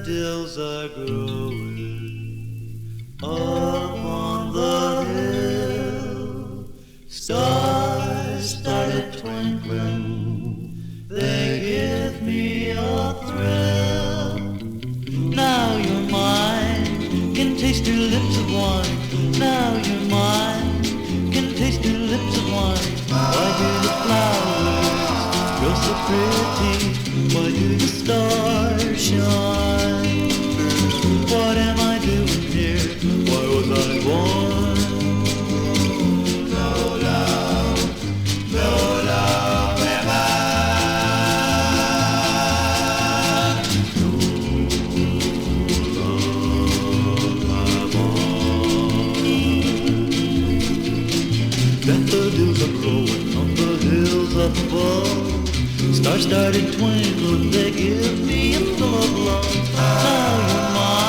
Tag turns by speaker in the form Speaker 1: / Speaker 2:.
Speaker 1: daffodils are growing up on the hill. Stars started twinkling, they give me a thrill. Now you're mine, can taste your lips of wine. Now you're mine, can taste your lips of wine. Why do the flowers grow so pretty? Why do the stars shine? What am I doing here? Why was I born? No love, no love am I. No love am I. Daffodils are growing on the hills up above. Stars started twinkling, they give me a full of love. Now you're mine.